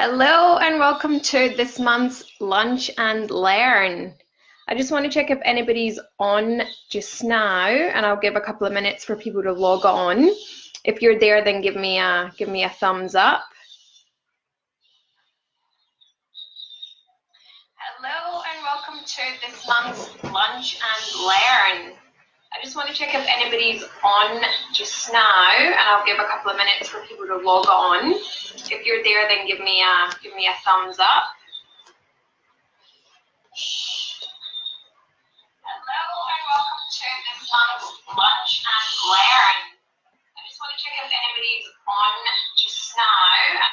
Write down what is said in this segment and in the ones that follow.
Hello and welcome to this month's Lunch and Learn. I just want to check if anybody's on just now, and I'll give a couple of minutes for people to log on. If you're there, then give me a thumbs up. Hello and welcome to this month's Lunch and Learn. I just want to check if anybody's on just now, and I'll give a couple of minutes for people to log on. If you're there, then give me a thumbs up. Hello and welcome to this month's Lunch and Learn. I just want to check if anybody's on just now.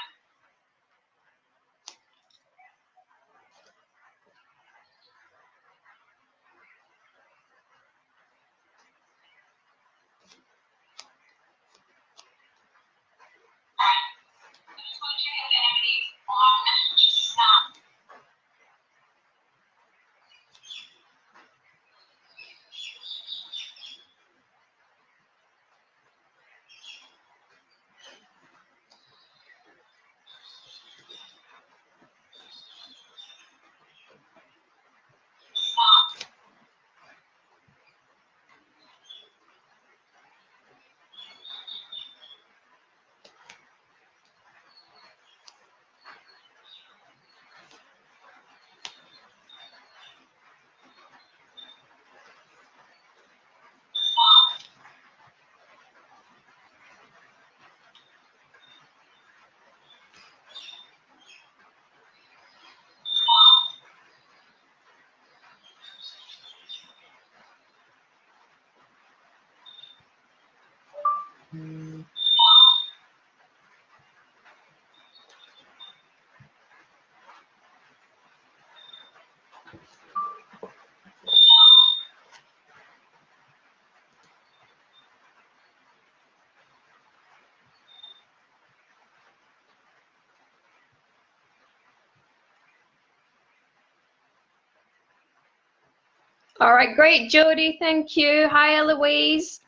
All right, great, Jodie, thank you. Hi, Eloise.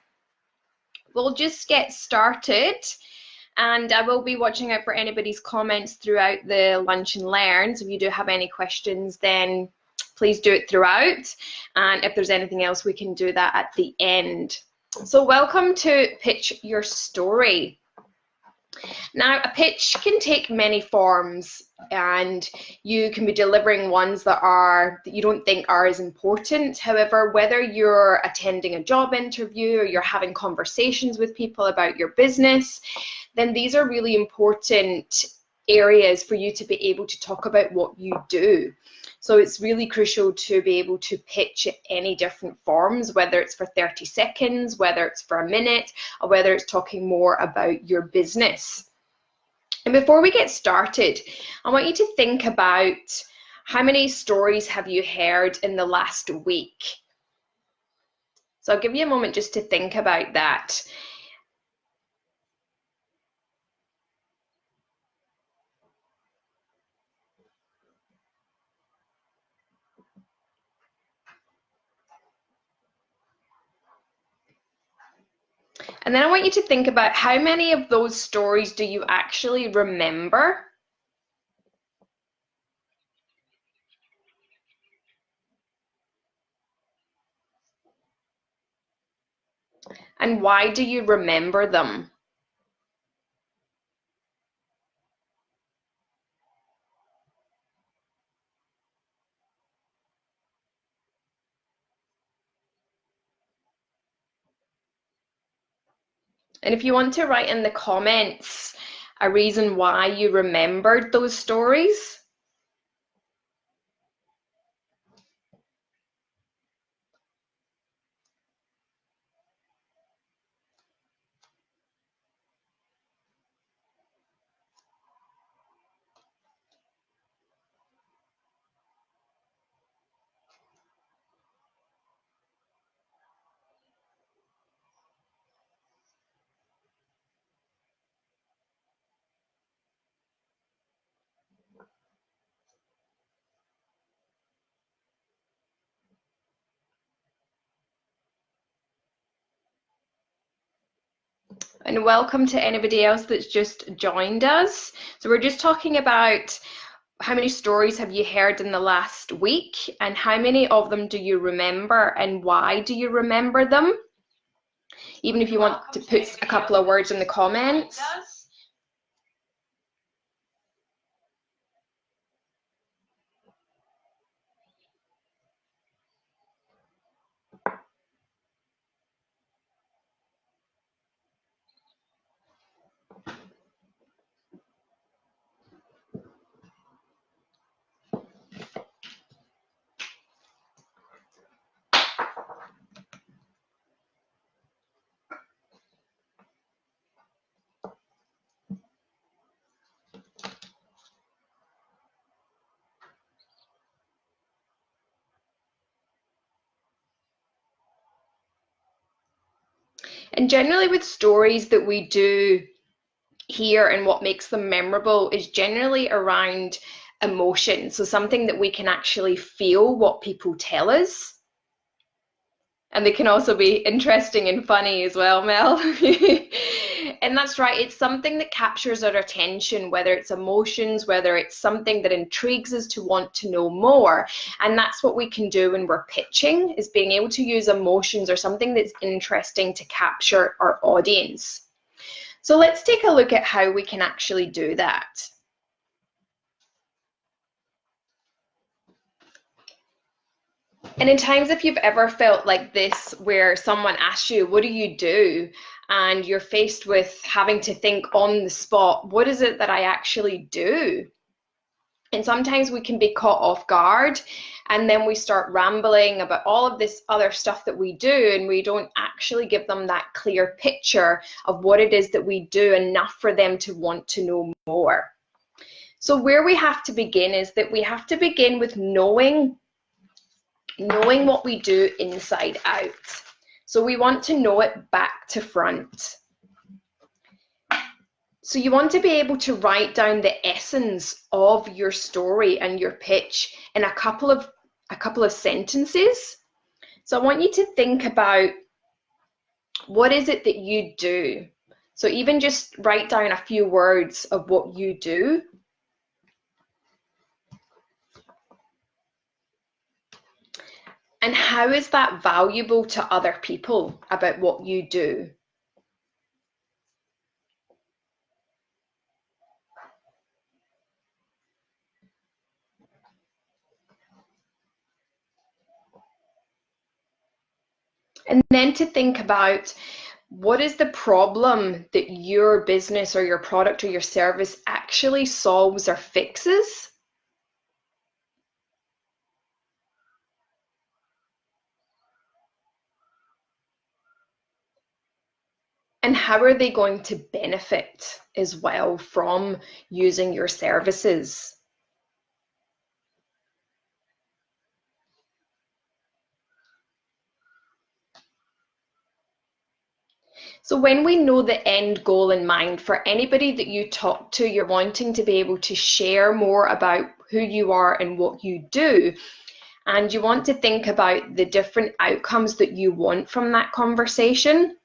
We'll just get started, and I will be watching out for anybody's comments throughout the Lunch and Learn. So if you do have any questions, then please do it throughout. And if there's anything else, we can do that at the end. So welcome to Pitch Your Story. Now, a pitch can take many forms, and you can be delivering ones that you don't think are as important. However, whether you're attending a job interview or you're having conversations with people about your business, then these are really important areas for you to be able to talk about what you do. So it's really crucial to be able to pitch any different forms, whether it's for 30 seconds, whether it's for a minute, or whether it's talking more about your business. And before we get started, I want you to think about how many stories have you heard in the last week? So I'll give you a moment just to think about that. And then I want you to think about how many of those stories do you actually remember? And why do you remember them? And if you want to write in the comments a reason why you remembered those stories. And welcome to anybody else that's just joined us. So we're just talking about how many stories have you heard in the last week, and how many of them do you remember, and why do you remember them? Even if you want to put a couple of words in the comments. And generally with stories that we do here, and what makes them memorable is generally around emotion. So something that we can actually feel what people tell us. And they can also be interesting and funny as well, Mel. And that's right, it's something that captures our attention, whether it's emotions, whether it's something that intrigues us to want to know more. And that's what we can do when we're pitching, is being able to use emotions or something that's interesting to capture our audience. So let's take a look at how we can actually do that. And in times, if you've ever felt like this, where someone asks you, what do you do? And you're faced with having to think on the spot, what is it that I actually do? And sometimes we can be caught off guard, and then we start rambling about all of this other stuff that we do, and we don't actually give them that clear picture of what it is that we do, enough for them to want to know more. So where we have to begin is that we have to begin with knowing what we do inside out. So we want to know it back to front. So you want to be able to write down the essence of your story and your pitch in a couple of sentences. So I want you to think about, what is it that you do? So even just write down a few words of what you do. And how is that valuable to other people about what you do? And then to think about, what is the problem that your business or your product or your service actually solves or fixes? And how are they going to benefit as well from using your services? So when we know the end goal in mind, for anybody that you talk to, you're wanting to be able to share more about who you are and what you do. And you want to think about the different outcomes that you want from that conversation.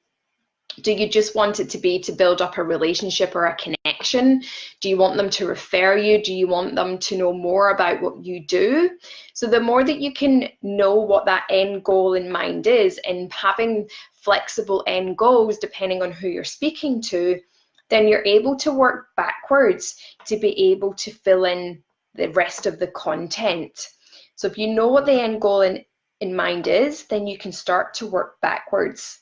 Do you just want it to be to build up a relationship or a connection? Do you want them to refer you? Do you want them to know more about what you do? So the more that you can know what that end goal in mind is, and having flexible end goals depending on who you're speaking to, then you're able to work backwards to be able to fill in the rest of the content. So if you know what the end goal in mind is, then you can start to work backwards.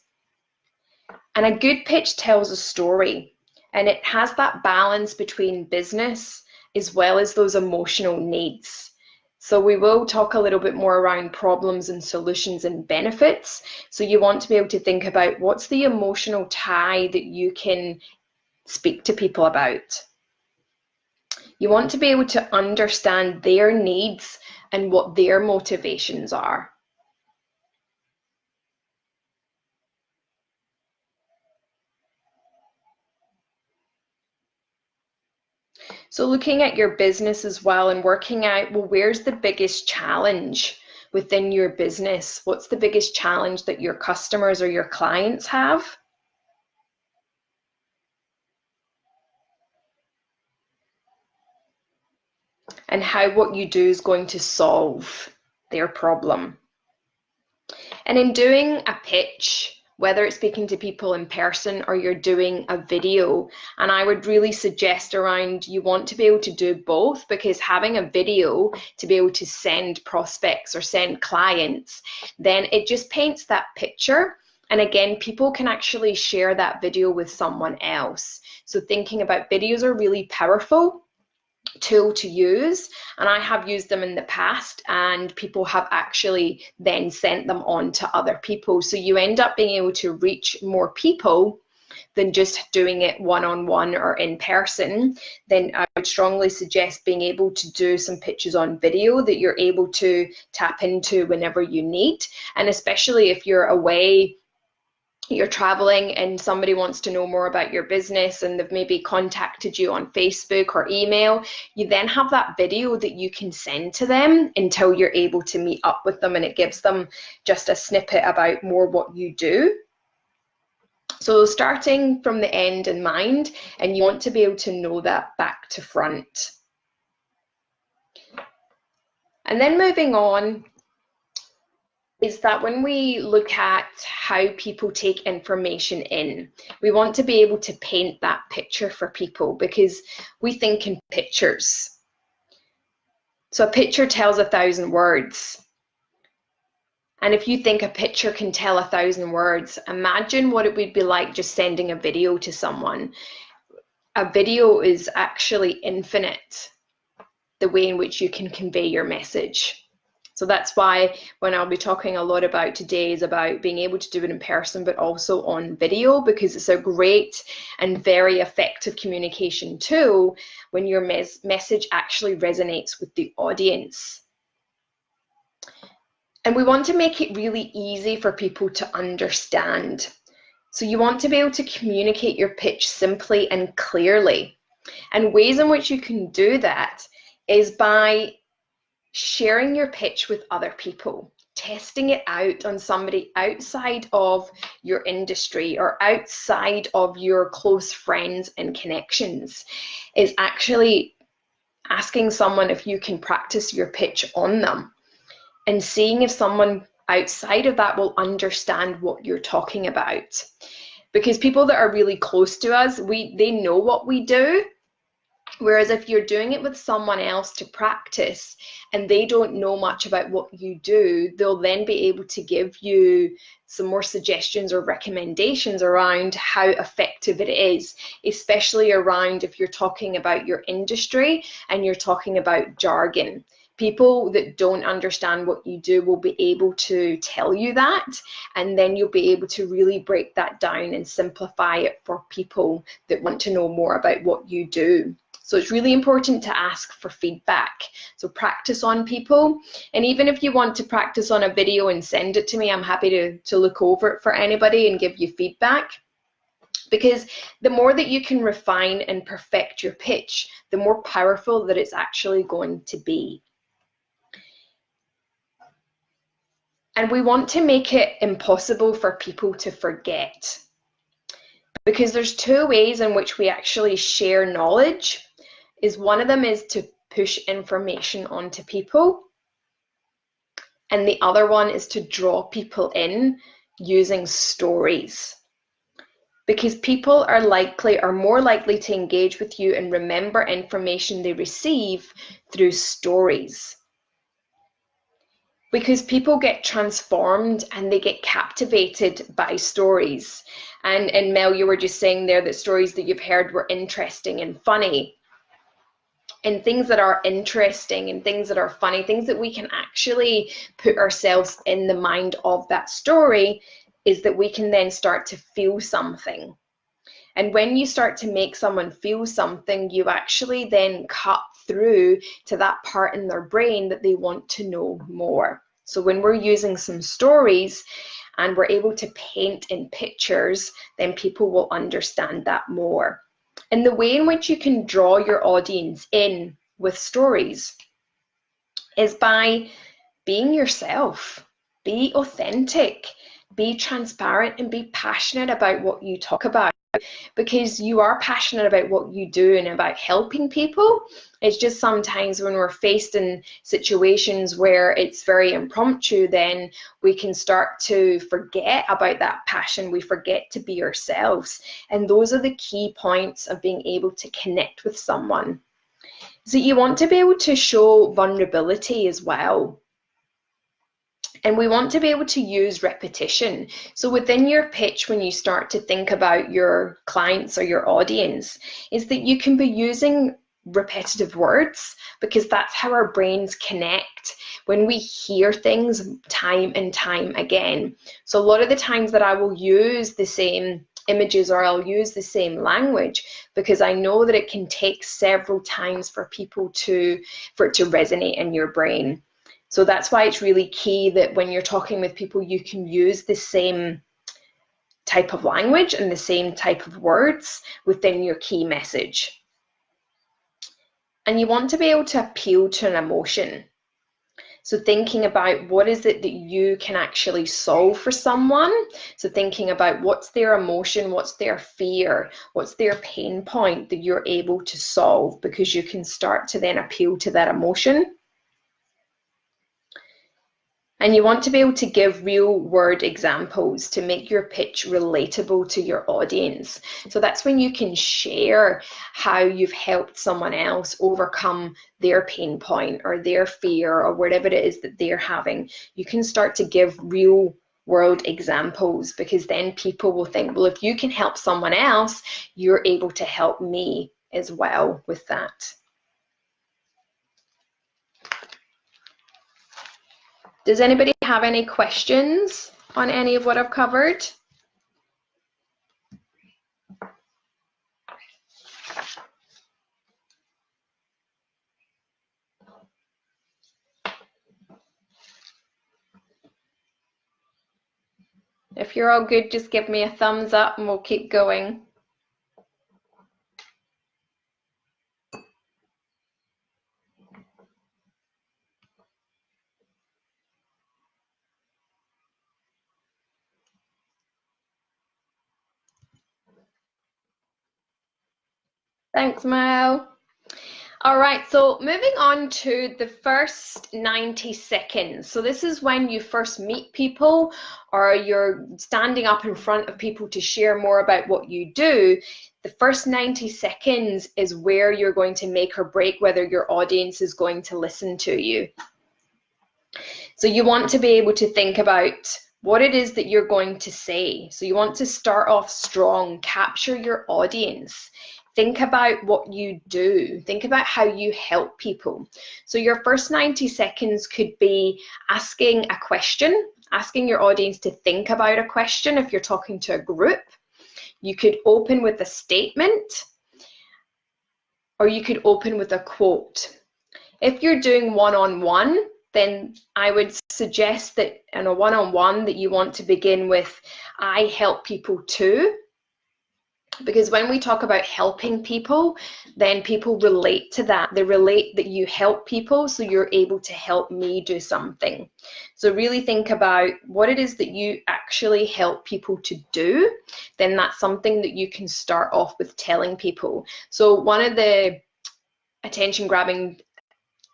And a good pitch tells a story, and it has that balance between business as well as those emotional needs. So we will talk a little bit more around problems and solutions and benefits. So you want to be able to think about, what's the emotional tie that you can speak to people about. You want to be able to understand their needs and what their motivations are. So looking at your business as well and working out, well, where's the biggest challenge within your business? What's the biggest challenge that your customers or your clients have? and how what you do is going to solve their problem. And in doing a pitch, whether it's speaking to people in person or you're doing a video, and I would really suggest around you want to be able to do both, because having a video to be able to send prospects or send clients, then it just paints that picture. And again, people can actually share that video with someone else. So thinking about videos are really powerful tool to use, and I have used them in the past, and people have actually then sent them on to other people. So you end up being able to reach more people than just doing it one-on-one or in person. Then I would strongly suggest being able to do some pitches on video that you're able to tap into whenever you need, and especially if you're away, you're traveling and somebody wants to know more about your business and they've maybe contacted you on Facebook or email, you then have that video that you can send to them until you're able to meet up with them, and it gives them just a snippet about more what you do. So starting from the end in mind, and you want to be able to know that back to front. And then moving on, is that when we look at how people take information in, we want to be able to paint that picture for people, because we think in pictures. So a picture tells 1,000 words. And if you think a picture can tell 1,000 words, imagine what it would be like just sending a video to someone. A video is actually infinite, the way in which you can convey your message. So that's why when I'll be talking a lot about today is about being able to do it in person, but also on video, because it's a great and very effective communication tool when your message actually resonates with the audience. And we want to make it really easy for people to understand. So you want to be able to communicate your pitch simply and clearly. And ways in which you can do that is by sharing your pitch with other people, testing it out on somebody outside of your industry or outside of your close friends and connections. Is actually asking someone if you can practice your pitch on them and seeing if someone outside of that will understand what you're talking about. Because people that are really close to us, they know what we do. Whereas if you're doing it with someone else to practice and they don't know much about what you do, they'll then be able to give you some more suggestions or recommendations around how effective it is, especially around if you're talking about your industry and you're talking about jargon. People that don't understand what you do will be able to tell you that, and then you'll be able to really break that down and simplify it for people that want to know more about what you do. So it's really important to ask for feedback. So practice on people. And even if you want to practice on a video and send it to me, I'm happy to look over it for anybody and give you feedback. Because the more that you can refine and perfect your pitch, the more powerful that it's actually going to be. And we want to make it impossible for people to forget. Because there's two ways in which we actually share knowledge. One of them is to push information onto people, and the other one is to draw people in using stories. Because people are more likely to engage with you and remember information they receive through stories. Because people get transformed and they get captivated by stories. And Mel, you were just saying there that stories that you've heard were interesting and funny. And things that are interesting and things that are funny, things that we can actually put ourselves in the mind of that story, is that we can then start to feel something. And when you start to make someone feel something, you actually then cut through to that part in their brain that they want to know more. So when we're using some stories and we're able to paint in pictures, then people will understand that more. And the way in which you can draw your audience in with stories is by being yourself. Be authentic. Be transparent and be passionate about what you talk about, because you are passionate about what you do and about helping people. It's just sometimes when we're faced in situations where it's very impromptu, then we can start to forget about that passion. We forget to be ourselves. And those are the key points of being able to connect with someone. So you want to be able to show vulnerability as well. And we want to be able to use repetition. So within your pitch, when you start to think about your clients or your audience, is that you can be using repetitive words, because that's how our brains connect when we hear things time and time again. So a lot of the times that I will use the same images or I'll use the same language, because I know that it can take several times for it to resonate in your brain. So that's why it's really key that when you're talking with people, you can use the same type of language and the same type of words within your key message. And you want to be able to appeal to an emotion. So thinking about what is it that you can actually solve for someone. So thinking about what's their emotion, what's their fear, what's their pain point that you're able to solve, because you can start to then appeal to that emotion. And you want to be able to give real world examples to make your pitch relatable to your audience. So that's when you can share how you've helped someone else overcome their pain point or their fear or whatever it is that they're having. You can start to give real world examples, because then people will think, well, if you can help someone else, you're able to help me as well with that. Does anybody have any questions on any of what I've covered? If you're all good, just give me a thumbs up and we'll keep going. Thanks, Mel. All right, so moving on to the first 90 seconds. So this is when you first meet people or you're standing up in front of people to share more about what you do. The first 90 seconds is where you're going to make or break whether your audience is going to listen to you. So you want to be able to think about what it is that you're going to say. So you want to start off strong, capture your audience. Think about what you do. Think about how you help people. So your first 90 seconds could be asking a question, asking your audience to think about a question if you're talking to a group. You could open with a statement, or you could open with a quote. If you're doing one-on-one, then I would suggest that in a one-on-one that you want to begin with, I help people too. Because when we talk about helping people, then people relate to that. They relate that you help people, so you're able to help me do something. So really think about what it is that you actually help people to do. Then that's something that you can start off with telling people. So one of the attention grabbing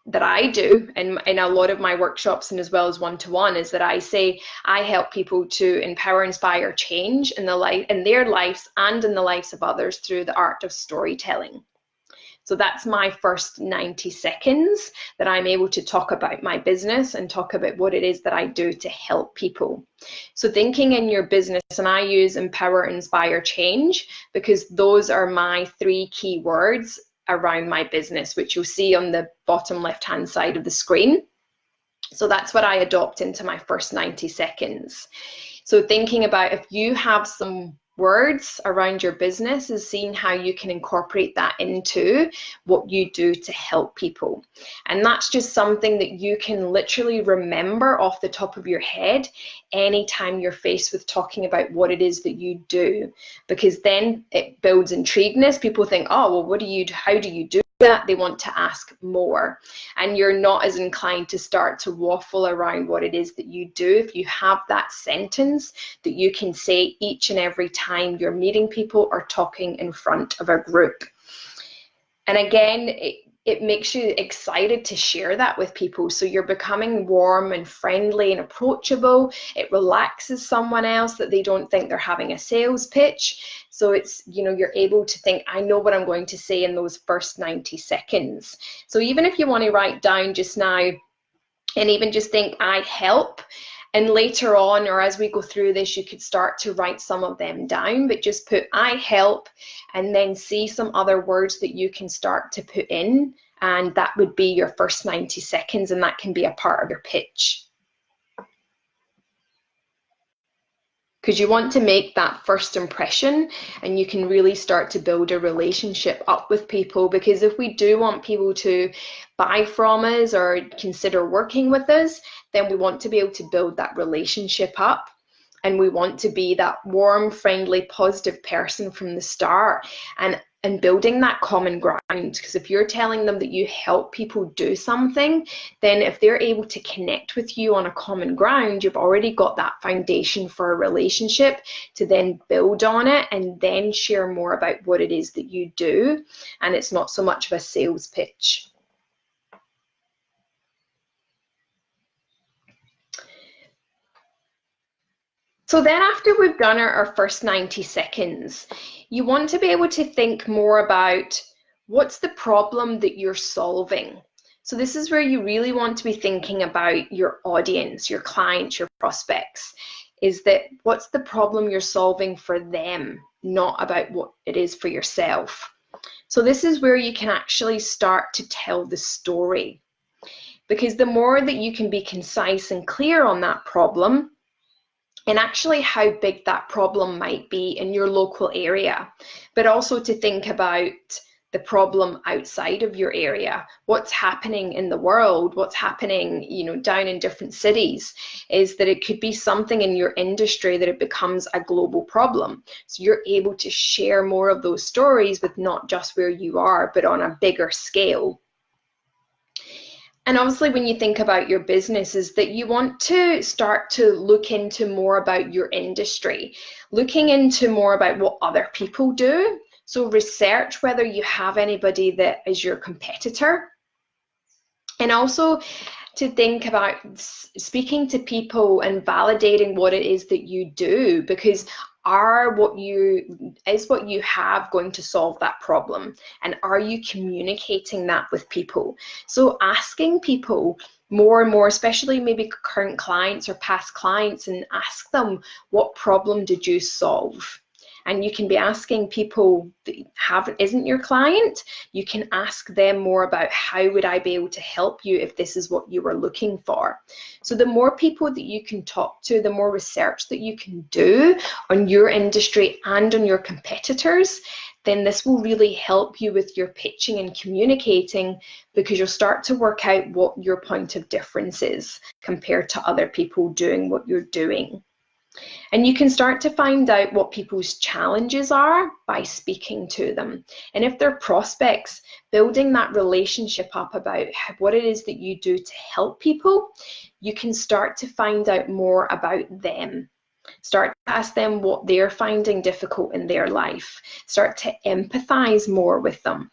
that I do in a lot of my workshops and as well as one-to-one is that I say I help people to empower, inspire, change in their lives and in the lives of others through the art of storytelling. So that's my first 90 seconds that I'm able to talk about my business and talk about what it is that I do to help people. So thinking in your business, and I use empower, inspire, change, because those are my 3 key words around my business, which you'll see on the bottom left hand side of the screen. So that's what I adopt into my first 90 seconds. So thinking about if you have some words around your business is seeing how you can incorporate that into what you do to help people. And that's just something that you can literally remember off the top of your head anytime you're faced with talking about what it is that you do, because then it builds intrigueness. People think, oh, well, how do you do that, they want to ask more, and you're not as inclined to start to waffle around what it is that you do if you have that sentence that you can say each and every time you're meeting people or talking in front of a group. And again, it makes you excited to share that with people. So you're becoming warm and friendly and approachable. It relaxes someone else that they don't think they're having a sales pitch. So it's, you know, you're able to think, I know what I'm going to say in those first 90 seconds. So even if you want to write down just now and even just think, I help, and later on, or as we go through this, you could start to write some of them down, but just put I help and then see some other words that you can start to put in. And that would be your first 90 seconds, and that can be a part of your pitch. Because you want to make that first impression, and you can really start to build a relationship up with people. Because if we do want people to buy from us or consider working with us, then we want to be able to build that relationship up, and we want to be that warm, friendly, positive person from the start, and building that common ground. Because if you're telling them that you help people do something, then if they're able to connect with you on a common ground, you've already got that foundation for a relationship to then build on it and then share more about what it is that you do. And it's not so much of a sales pitch. So then after we've done our first 90 seconds, you want to be able to think more about what's the problem that you're solving. So this is where you really want to be thinking about your audience, your clients, your prospects, is that what's the problem you're solving for them, not about what it is for yourself. So this is where you can actually start to tell the story, because the more that you can be concise and clear on that problem, and actually how big that problem might be in your local area, but also to think about the problem outside of your area, what's happening in the world, what's happening, you know, down in different cities, is that it could be something in your industry that it becomes a global problem. So you're able to share more of those stories with not just where you are, but on a bigger scale. And obviously when you think about your business, is that you want to start to look into more about your industry, looking into more about what other people do. So research whether you have anybody that is your competitor. And also to think about speaking to people and validating what it is that you do, because what you have going to solve that problem, and are you communicating that with people? So asking people more and more, especially maybe current clients or past clients, and ask them, what problem did you solve? And you can be asking people that isn't your client, you can ask them more about how would I be able to help you if this is what you were looking for. So the more people that you can talk to, the more research that you can do on your industry and on your competitors, then this will really help you with your pitching and communicating, because you'll start to work out what your point of difference is compared to other people doing what you're doing. And you can start to find out what people's challenges are by speaking to them. And if they're prospects, building that relationship up about what it is that you do to help people, you can start to find out more about them. Start to ask them what they're finding difficult in their life. Start to empathize more with them.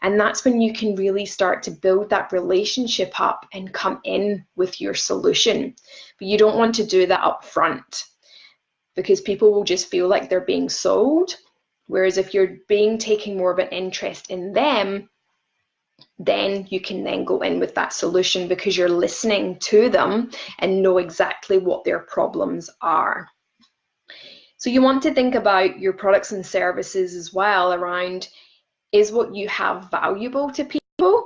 And that's when you can really start to build that relationship up and come in with your solution. But you don't want to do that up front, because people will just feel like they're being sold. Whereas if you're taking more of an interest in them, then you can then go in with that solution, because you're listening to them and know exactly what their problems are. So you want to think about your products and services as well around, is what you have valuable to people?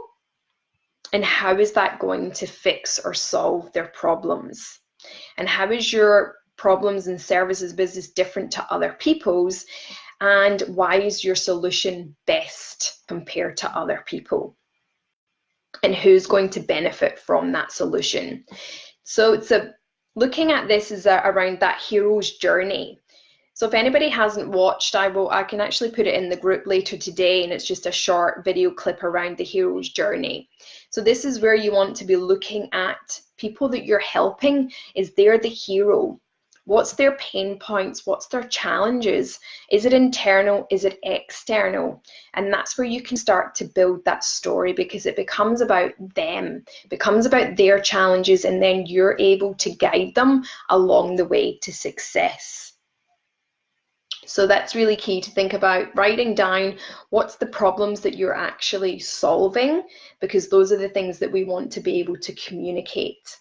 And how is that going to fix or solve their problems? And how is your problems and services business different to other people's? And why is your solution best compared to other people? And who's going to benefit from that solution? So it's looking at this as around that hero's journey. So if anybody hasn't watched, I can actually put it in the group later today, and it's just a short video clip around the hero's journey. So this is where you want to be looking at people that you're helping. Is they're the hero? What's their pain points? What's their challenges? Is it internal? Is it external? And that's where you can start to build that story, because it becomes about them, it becomes about their challenges, and then you're able to guide them along the way to success. So that's really key to think about, writing down what's the problems that you're actually solving, because those are the things that we want to be able to communicate.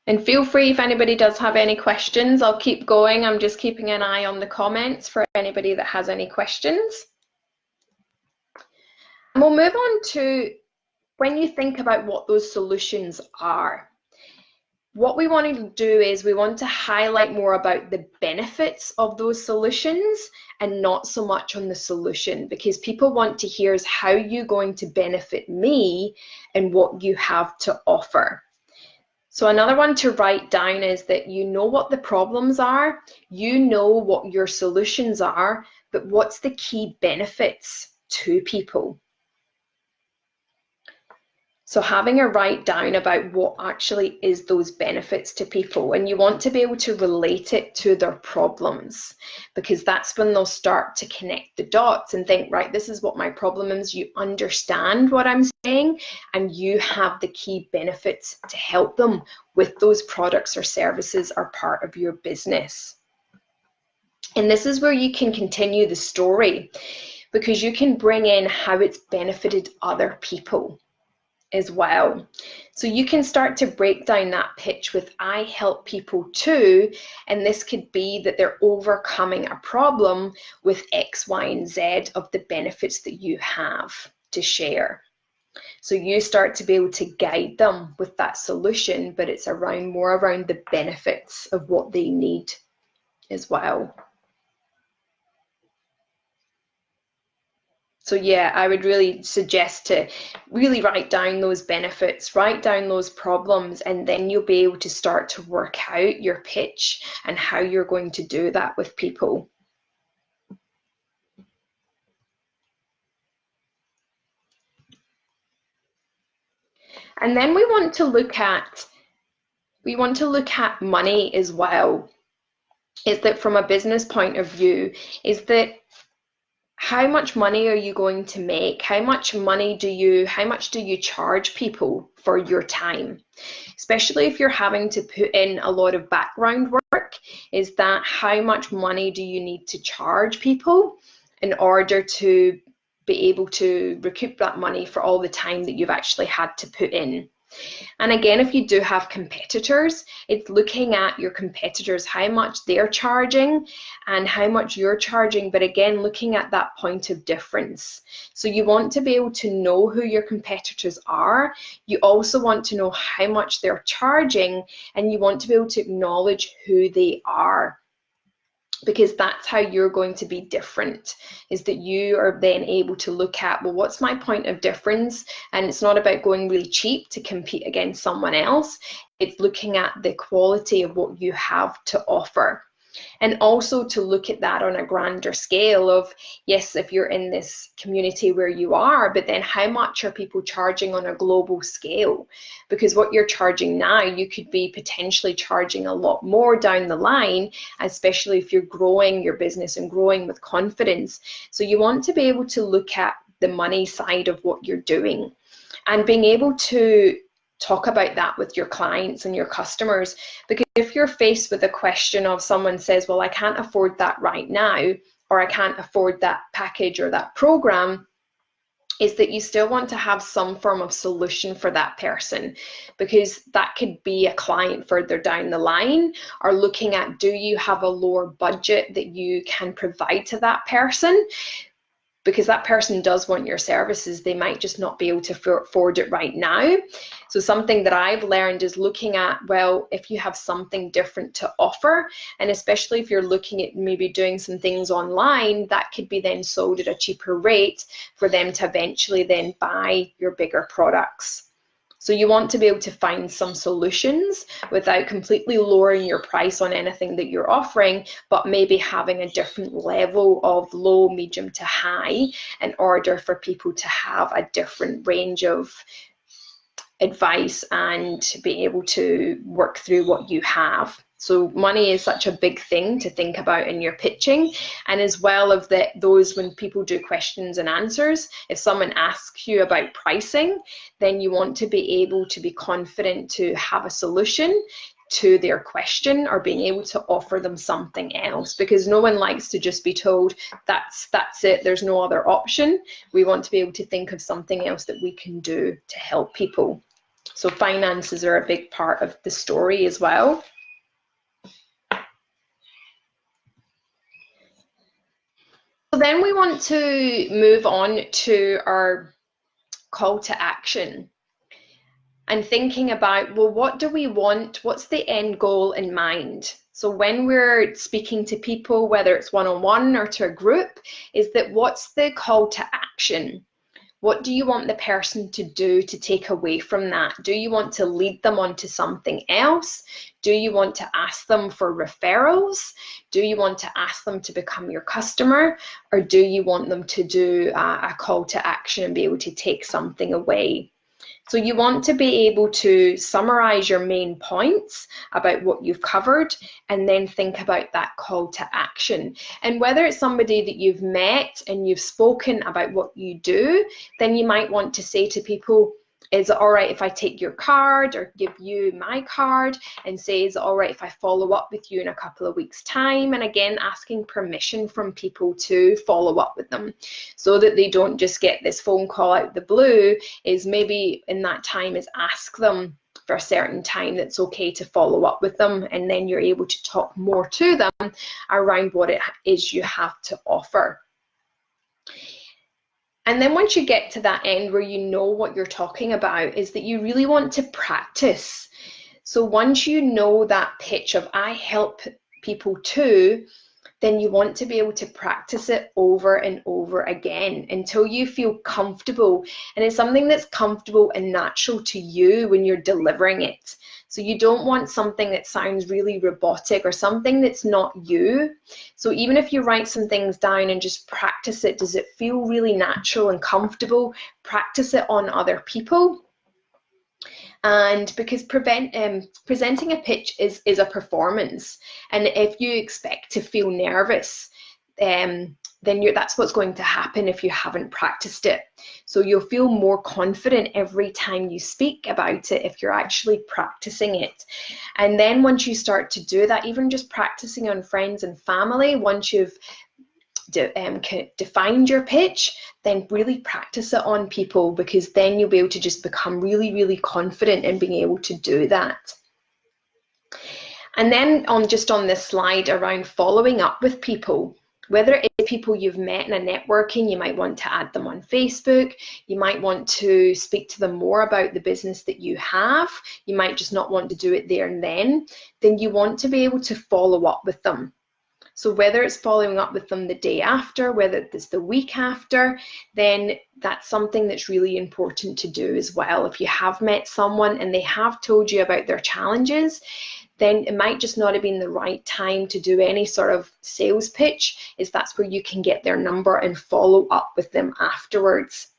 And feel free if anybody does have any questions. I'll keep going. I'm just keeping an eye on the comments for anybody that has any questions. And we'll move on to when you think about what those solutions are. What we want to do is we want to highlight more about the benefits of those solutions and not so much on the solution, because people want to hear is how you're going to benefit me and what you have to offer. So another one to write down is that you know what the problems are, you know what your solutions are, but what's the key benefits to people? So having a write down about what actually is those benefits to people, and you want to be able to relate it to their problems, because that's when they'll start to connect the dots and think, right, this is what my problem is. You understand what I'm saying, and you have the key benefits to help them with those products or services are part of your business. And this is where you can continue the story, because you can bring in how it's benefited other people as well. So you can start to break down that pitch with I help people too, and this could be that they're overcoming a problem with X, Y, and Z of the benefits that you have to share. So you start to be able to guide them with that solution, but it's more around the benefits of what they need as well. So yeah, I would really suggest to really write down those benefits, write down those problems, and then you'll be able to start to work out your pitch and how you're going to do that with people. And then we want to look at money as well. Is that from a business point of view, is that how much money are you going to make? How much do you charge people for your time? Especially if you're having to put in a lot of background work, is that how much money do you need to charge people in order to be able to recoup that money for all the time that you've actually had to put in? And again, if you do have competitors, it's looking at your competitors, how much they're charging and how much you're charging, but again, looking at that point of difference. So you want to be able to know who your competitors are. You also want to know how much they're charging, and you want to be able to acknowledge who they are, because that's how you're going to be different, is that you are then able to look at, well, what's my point of difference? And it's not about going really cheap to compete against someone else. It's looking at the quality of what you have to offer. And also to look at that on a grander scale of, yes, if you're in this community where you are, but then how much are people charging on a global scale? Because what you're charging now, you could be potentially charging a lot more down the line, especially if you're growing your business and growing with confidence. So you want to be able to look at the money side of what you're doing and being able to talk about that with your clients and your customers. Because if you're faced with a question of someone says, well, I can't afford that right now, or I can't afford that package or that program, is that you still want to have some form of solution for that person, because that could be a client further down the line, or looking at, do you have a lower budget that you can provide to that person? Because that person does want your services, they might just not be able to afford it right now. So something that I've learned is looking at, well, if you have something different to offer, and especially if you're looking at maybe doing some things online, that could be then sold at a cheaper rate for them to eventually then buy your bigger products So you want to be able to find some solutions without completely lowering your price on anything that you're offering, but maybe having a different level of low, medium to high in order for people to have a different range of advice and be able to work through what you have. So money is such a big thing to think about in your pitching, and as well of those when people do questions and answers, if someone asks you about pricing, then you want to be able to be confident to have a solution to their question or being able to offer them something else, because no one likes to just be told that's it, there's no other option. We want to be able to think of something else that we can do to help people. So finances are a big part of the story as well. So then we want to move on to our call to action and thinking about, well, what do we want? What's the end goal in mind? So when we're speaking to people, whether it's one-on-one or to a group, is that what's the call to action? What do you want the person to do to take away from that? Do you want to lead them onto something else? Do you want to ask them for referrals? Do you want to ask them to become your customer? Or do you want them to do a call to action and be able to take something away? So you want to be able to summarize your main points about what you've covered and then think about that call to action. And whether it's somebody that you've met and you've spoken about what you do, then you might want to say to people, is it all right if I take your card or give you my card and say, is it all right if I follow up with you in a couple of weeks' time? And again, asking permission from people to follow up with them so that they don't just get this phone call out the blue. Is maybe in that time is ask them for a certain time that's okay to follow up with them, and then you're able to talk more to them around what it is you have to offer. And then once you get to that end where you know what you're talking about, is that you really want to practice. So once you know that pitch of I help people too, then you want to be able to practice it over and over again until you feel comfortable. And it's something that's comfortable and natural to you when you're delivering it. So you don't want something that sounds really robotic or something that's not you. So even if you write some things down and just practice it, does it feel really natural and comfortable? Practice it on other people. And because presenting a pitch is a performance, and if you expect to feel nervous, then that's what's going to happen if you haven't practiced it. So you'll feel more confident every time you speak about it if you're actually practicing it. And then once you start to do that, even just practicing on friends and family, once you've defined your pitch, then really practice it on people, because then you'll be able to just become really, really confident in being able to do that. And then on this slide around following up with people, whether it's people you've met in a networking, you might want to add them on Facebook, you might want to speak to them more about the business that you have, you might just not want to do it there and then you want to be able to follow up with them. So whether it's following up with them the day after, whether it's the week after, then that's something that's really important to do as well. If you have met someone and they have told you about their challenges, then it might just not have been the right time to do any sort of sales pitch, is that's where you can get their number and follow up with them afterwards.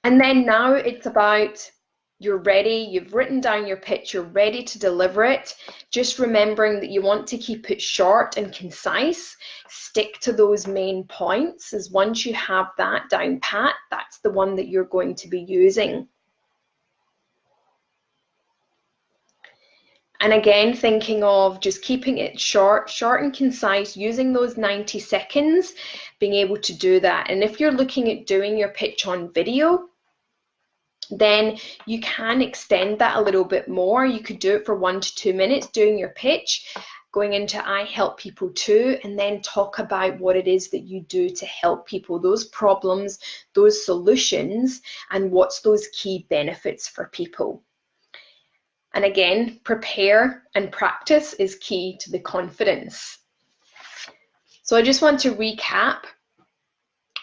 And then now it's about, you're ready, you've written down your pitch, you're ready to deliver it. Just remembering that you want to keep it short and concise. Stick to those main points, as once you have that down pat, that's the one that you're going to be using. And again, thinking of just keeping it short and concise, using those 90 seconds, being able to do that. And if you're looking at doing your pitch on video, then you can extend that a little bit more. You could do it for 1 to 2 minutes doing your pitch, going into I help people too, and then talk about what it is that you do to help people, those problems, those solutions, and what's those key benefits for people. And again, prepare and practice is key to the confidence. So I just want to recap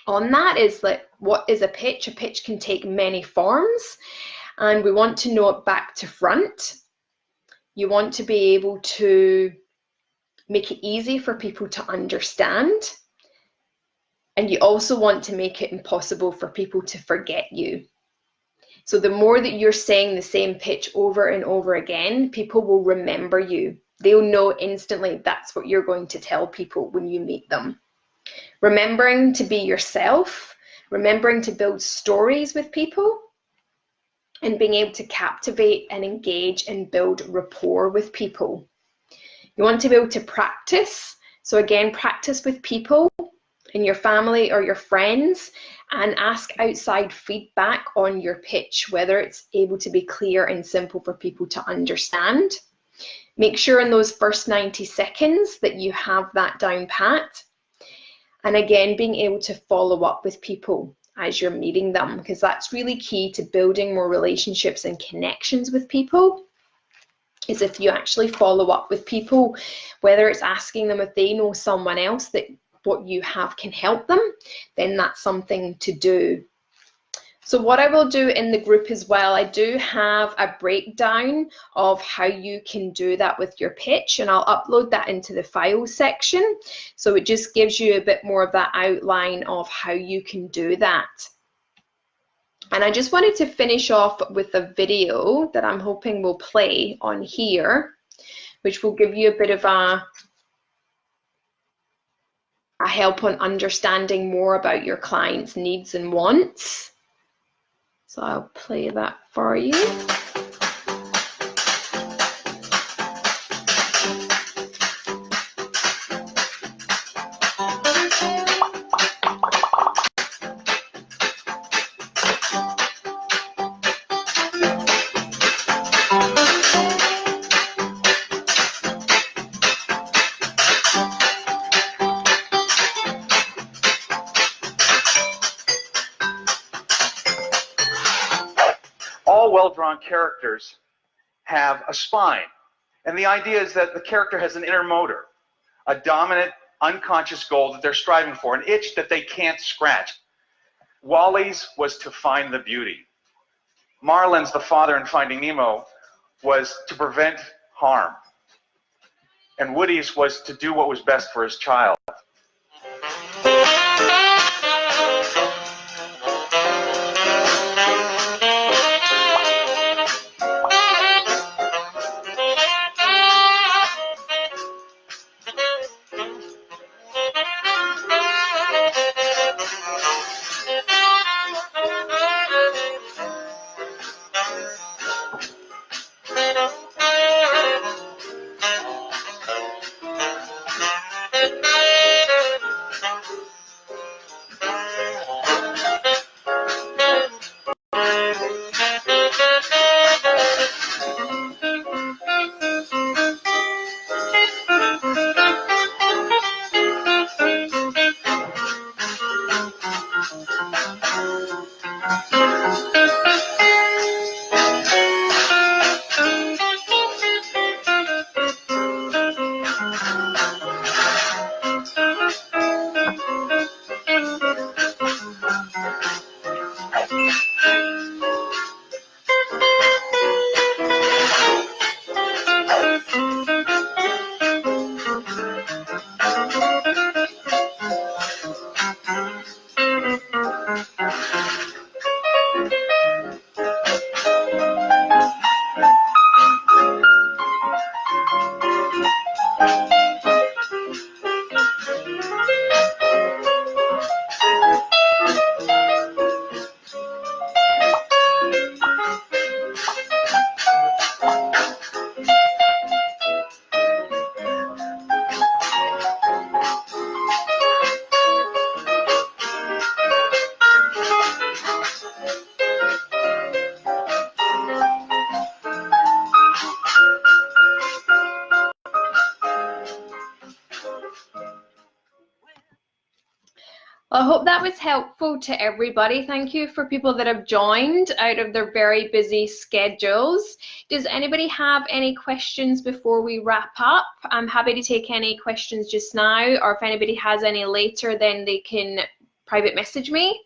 on that is that what is a pitch? A pitch can take many forms, and we want to know it back to front. You want to be able to make it easy for people to understand, and you also want to make it impossible for people to forget you. So the more that you're saying the same pitch over and over again, people will remember you. They'll know instantly that's what you're going to tell people when you meet them. Remembering to be yourself, remembering to build stories with people, and being able to captivate and engage and build rapport with people. You want to be able to practice. So again, practice with people in your family or your friends, and ask outside feedback on your pitch, whether it's able to be clear and simple for people to understand. Make sure in those first 90 seconds that you have that down pat. And again, being able to follow up with people as you're meeting them, because that's really key to building more relationships and connections with people, is if you actually follow up with people, whether it's asking them if they know someone else that what you have can help them, then that's something to do. So what I will do in the group as well, I do have a breakdown of how you can do that with your pitch, and I'll upload that into the files section. So it just gives you a bit more of that outline of how you can do that. And I just wanted to finish off with a video that I'm hoping will play on here, which will give you a bit of a help on understanding more about your clients' needs and wants. So I'll play that for you. All well-drawn characters have a spine. And the idea is that the character has an inner motor, a dominant, unconscious goal that they're striving for, an itch that they can't scratch. Wally's was to find the beauty. Marlin's, the father in Finding Nemo, was to prevent harm. And Woody's was to do what was best for his child. I hope that was helpful to everybody. Thank you for people that have joined out of their very busy schedules. Does anybody have any questions before we wrap up? I'm happy to take any questions just now, or if anybody has any later, then they can private message me.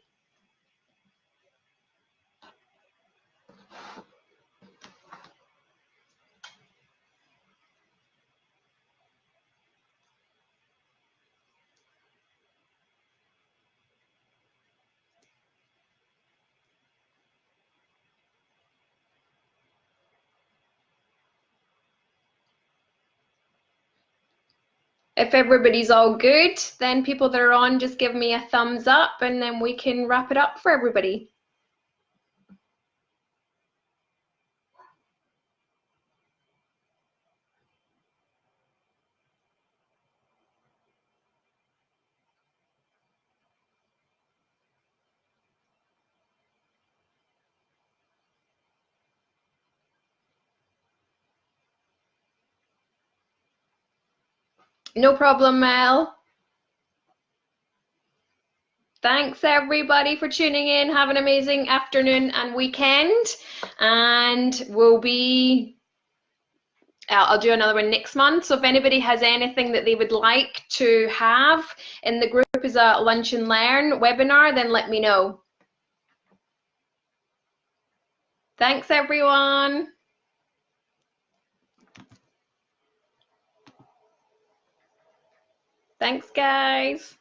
If everybody's all good, then people that are on, just give me a thumbs up and then we can wrap it up for everybody. No problem, Mel. Thanks everybody for tuning in. Have an amazing afternoon and weekend. And I'll do another one next month. So if anybody has anything that they would like to have in the group as a Lunch and Learn webinar, then let me know. Thanks everyone. Thanks guys.